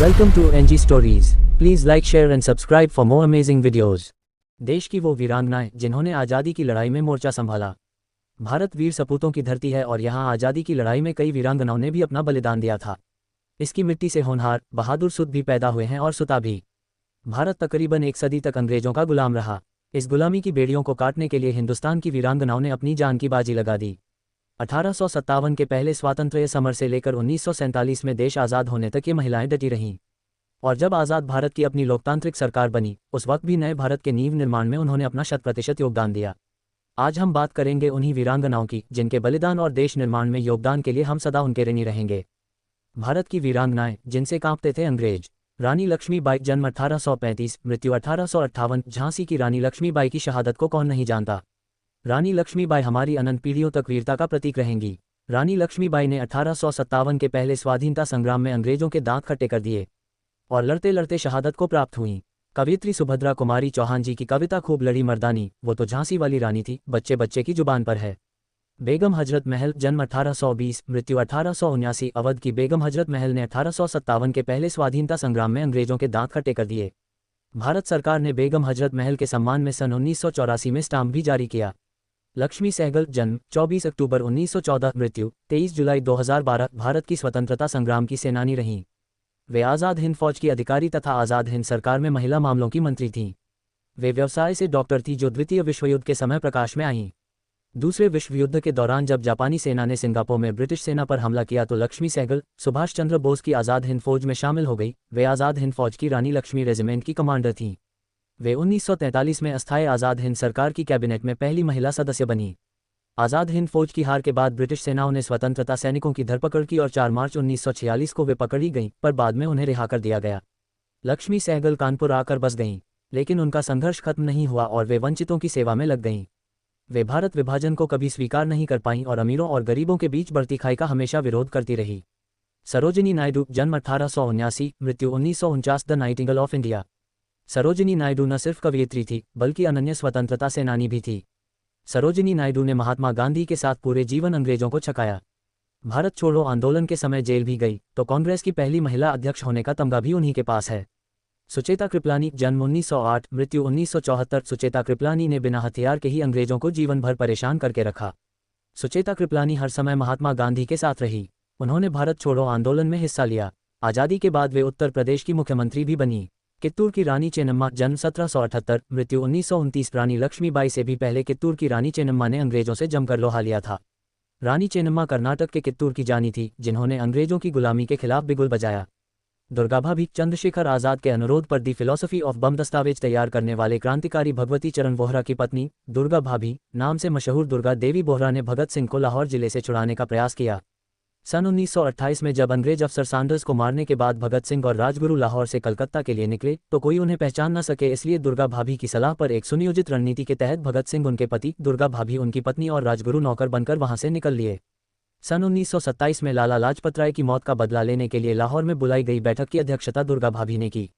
Welcome to NG Stories. Please like, share and subscribe for more amazing videos. देश की वो वीरांगनाएं जिन्होंने आज़ादी की लड़ाई में मोर्चा संभाला। भारत वीर सपूतों की धरती है और यहाँ आज़ादी की लड़ाई में कई वीरांगनाओं ने भी अपना बलिदान दिया था। इसकी मिट्टी से होनहार बहादुर सुत भी पैदा हुए हैं और सुता भी। भारत तकरीबन एक सदी तक अंग्रेजों का गुलाम रहा। इस गुलामी की बेड़ियों को काटने के लिए हिंदुस्तान की वीरांगनाओं ने अपनी जान की बाजी लगा दी। 1857 के पहले स्वातंत्र्य समर से लेकर 1947 में देश आज़ाद होने तक ये महिलाएं डटी रहीं। और जब आज़ाद भारत की अपनी लोकतांत्रिक सरकार बनी, उस वक्त भी नए भारत के नींव निर्माण में उन्होंने अपना 100% योगदान दिया। आज हम बात करेंगे उन्हीं वीरांगनाओं की जिनके बलिदान और देश निर्माण में योगदान के लिए हम सदा उनके ऋणी रहेंगे। भारत की वीरांगनाएं जिनसे कांपते थे अंग्रेज। रानी लक्ष्मीबाई, जन्म 1835, मृत्यु 1858। झांसी की रानी लक्ष्मीबाई की शहादत को कौन नहीं जानता। रानी लक्ष्मीबाई हमारी अनंत पीढ़ियों तक वीरता का प्रतीक रहेंगी। रानी लक्ष्मीबाई ने 1857 के पहले स्वाधीनता संग्राम में अंग्रेजों के दांत खट्टे कर दिए और लड़ते लड़ते शहादत को प्राप्त हुई। कवियत्री सुभद्रा कुमारी चौहान जी की कविता खूब लड़ी मर्दानी, वो तो झांसी वाली रानी थी, बच्चे बच्चे की जुबान पर है। बेगम हजरत महल, जन्म 1820, मृत्यु 1879। अवध की बेगम हजरत महल ने 1857 के पहले स्वाधीनता संग्राम में अंग्रेजों के दांत खट्टे कर दिए। भारत सरकार ने बेगम हजरत महल के सम्मान में सन 1984 में स्टाम्प भी जारी किया। लक्ष्मी सहगल, जन्म 24 अक्टूबर 1914, मृत्यु 23 जुलाई 2012। भारत की स्वतंत्रता संग्राम की सेनानी रहीं। वे आज़ाद हिंद फौज की अधिकारी तथा आज़ाद हिंद सरकार में महिला मामलों की मंत्री थीं। वे व्यवसाय से डॉक्टर थी जो द्वितीय विश्व युद्ध के समय प्रकाश में आईं। दूसरे विश्व युद्ध के दौरान जब जापानी सेना ने सिंगापुर में ब्रिटिश सेना पर हमला किया तो लक्ष्मी सहगल सुभाष चंद्र बोस की आज़ाद हिंद फौज में शामिल हो गई। वे आज़ाद हिंद फौज की रानी लक्ष्मी रेजिमेंट की कमांडर थीं। वे 1943 में अस्थायी आज़ाद हिंद सरकार की कैबिनेट में पहली महिला सदस्य बनी। आज़ाद हिंद फौज की हार के बाद ब्रिटिश सेनाओं ने स्वतंत्रता सैनिकों की धरपकड़ की और 4 मार्च 1946 को वे पकड़ी गईं, पर बाद में उन्हें रिहा कर दिया गया। लक्ष्मी सहगल कानपुर आकर बस गईं, लेकिन उनका संघर्ष खत्म नहीं हुआ और वे वंचितों की सेवा में लग गईं। वे भारत विभाजन को कभी स्वीकार नहीं कर पाईं और अमीरों और गरीबों के बीच बढ़ती खाई का हमेशा विरोध करती रही। सरोजिनी नायडू, जन्म 1879, मृत्यु 1949। The Nightingale of India. Sarojini Naidu न सिर्फ कवयित्री थी बल्कि अनन्य स्वतंत्रता सेनानी भी थी। सरोजिनी नायडू ने महात्मा गांधी के साथ पूरे जीवन अंग्रेजों को छकाया। भारत छोड़ो आंदोलन के समय जेल भी गई तो कांग्रेस की पहली महिला अध्यक्ष होने का तमगा भी उन्हीं के पास है। सुचेता कृपलानी, जन्म 1908, मृत्यु 1974। सुचेता कृपलानी ने बिना हथियार के ही अंग्रेजों को जीवन भर परेशान करके रखा। सुचेता कृपलानी हर समय महात्मा गांधी के साथ रही। उन्होंने भारत छोड़ो आंदोलन में हिस्सा लिया। आज़ादी के बाद वे उत्तर प्रदेश की मुख्यमंत्री भी बनी। कित्तूर की रानी चेन्नम्मा, जन्म 1778, मृत्यु 1929। रानी लक्ष्मीबाई से भी पहले कित्तूर की रानी चेन्नम्मा ने अंग्रेजों से जमकर लोहा लिया था। रानी चेन्नम्मा कर्नाटक के कित्तूर की जानी थी जिन्होंने अंग्रेजों की गुलामी के खिलाफ बिगुल बजाया। दुर्गा भाभी, चंद्रशेखर आज़ाद के अनुरोध पर दी फिलॉसफी ऑफ बम दस्तावेज तैयार करने वाले क्रांतिकारी भगवती चरण बोहरा की पत्नी। दुर्गा भाभी नाम से मशहूर दुर्गा देवी बोहरा ने भगत सिंह को लाहौर जिले से छुड़ाने का प्रयास किया। सन 1928 में जब अंग्रेज अफसर सैंडर्स को मारने के बाद भगत सिंह और राजगुरु लाहौर से कलकत्ता के लिए निकले तो कोई उन्हें पहचान न सके, इसलिए दुर्गा भाभी की सलाह पर एक सुनियोजित रणनीति के तहत भगत सिंह, उनके पति, दुर्गा भाभी उनकी पत्नी और राजगुरु नौकर बनकर वहां से निकल लिए। सन 1927 में लाला लाजपत राय की मौत का बदला लेने के लिए लाहौर में बुलाई गई बैठक की अध्यक्षता दुर्गा भाभी ने की।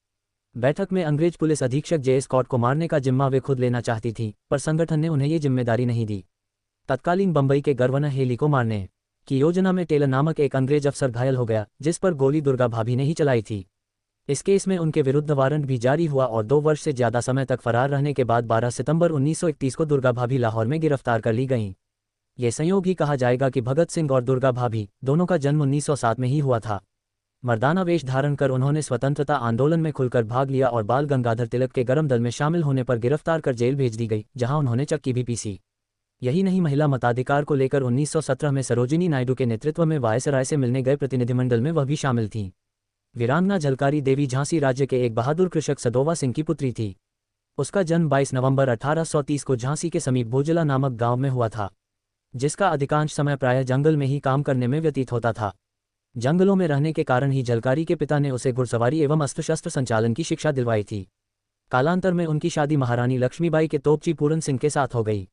बैठक में अंग्रेज पुलिस अधीक्षक जे स्कॉट को मारने का जिम्मा वे खुद लेना चाहती थीं, पर संगठन ने उन्हें ये जिम्मेदारी नहीं दी। तत्कालीन बंबई के गवर्नर हेली को मारने की योजना में टेलर नामक एक अंग्रेज अफसर घायल हो गया, जिस पर गोली दुर्गा भाभी ने ही चलाई थी। इस केस में उनके विरुद्ध वारंट भी जारी हुआ और 2 वर्ष से ज्यादा समय तक फरार रहने के बाद 12 सितंबर 1931 को दुर्गा भाभी लाहौर में गिरफ्तार कर ली गईं। ये संयोग ही कहा जाएगा कि भगत सिंह और दुर्गा भाभी दोनों का जन्म 1907 में ही हुआ था। मर्दाना वेश धारण कर उन्होंने स्वतंत्रता आंदोलन में खुलकर भाग लिया और बाल गंगाधर तिलक के गरम दल में शामिल होने पर गिरफ्तार कर जेल भेज दी गई, जहां उन्होंने चक्की भी पीसी। यही नहीं, महिला मताधिकार को लेकर 1917 में सरोजिनी नायडू के नेतृत्व में वायसराय से मिलने गए प्रतिनिधिमंडल में वह भी शामिल थीं। वीरांगना झलकारी देवी झांसी राज्य के एक बहादुर कृषक सदोवा सिंह की पुत्री थी। उसका जन्म 22 नवंबर 1830 को झांसी के समीप भोजला नामक गांव में हुआ था, जिसका अधिकांश समय प्रायः जंगल में ही काम करने में व्यतीत होता था। जंगलों में रहने के कारण ही झलकारी के पिता ने उसे घुड़सवारी एवं अस्त्र शस्त्र संचालन की शिक्षा दिलवाई थी। कालांतर में उनकी शादी महारानी लक्ष्मीबाई के तोपची पूरन सिंह के साथ हो गई।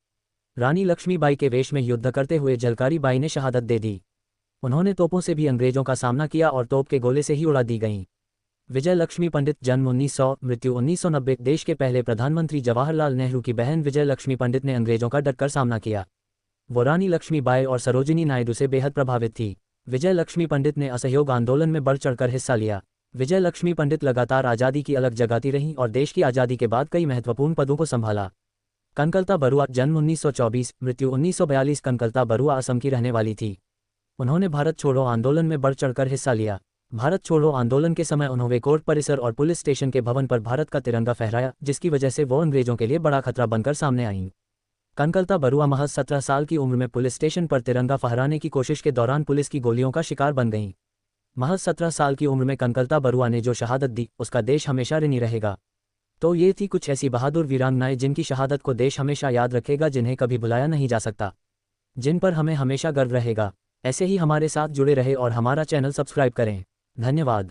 रानी लक्ष्मीबाई के वेश में युद्ध करते हुए झलकारी बाई ने शहादत दे दी। उन्होंने तोपों से भी अंग्रेजों का सामना किया और तोप के गोले से ही उड़ा दी गईं। विजय लक्ष्मी पंडित, जन्म 1900, मृत्यु 1990। देश के पहले प्रधानमंत्री जवाहरलाल नेहरू की बहन विजय लक्ष्मी पंडित ने अंग्रेजों का डटकर सामना किया। वो रानी लक्ष्मीबाई और सरोजिनी नायडू से बेहद प्रभावित थी। विजय लक्ष्मी पंडित ने असहयोग आंदोलन में बढ़ चढ़कर हिस्सा लिया। विजय लक्ष्मी पंडित लगातार आज़ादी की अलग जगाती रहीं और देश की आज़ादी के बाद कई महत्वपूर्ण पदों को संभाला। कनकलता बरुआ, जन्म 1924, मृत्यु 1942। कनकलता बरुआ असम की रहने वाली थी। उन्होंने भारत छोड़ो आंदोलन में बढ़ चढ़कर हिस्सा लिया। भारत छोड़ो आंदोलन के समय उन्होंने कोर्ट परिसर और पुलिस स्टेशन के भवन पर भारत का तिरंगा फहराया, जिसकी वजह से वो अंग्रेजों के लिए बड़ा खतरा बनकर सामने आईं। कनकलता बरुआ महज 17 साल की उम्र में पुलिस स्टेशन पर तिरंगा फहराने की कोशिश के दौरान पुलिस की गोलियों का शिकार बन गईं। महज 17 साल की उम्र में कनकलता बरुआ ने जो शहादत दी, उसका देश हमेशा ऋणी रहेगा। तो ये थी कुछ ऐसी बहादुर वीरांगनाएं जिनकी शहादत को देश हमेशा याद रखेगा, जिन्हें कभी भुलाया नहीं जा सकता, जिन पर हमें हमेशा गर्व रहेगा। ऐसे ही हमारे साथ जुड़े रहे और हमारा चैनल सब्सक्राइब करें। धन्यवाद।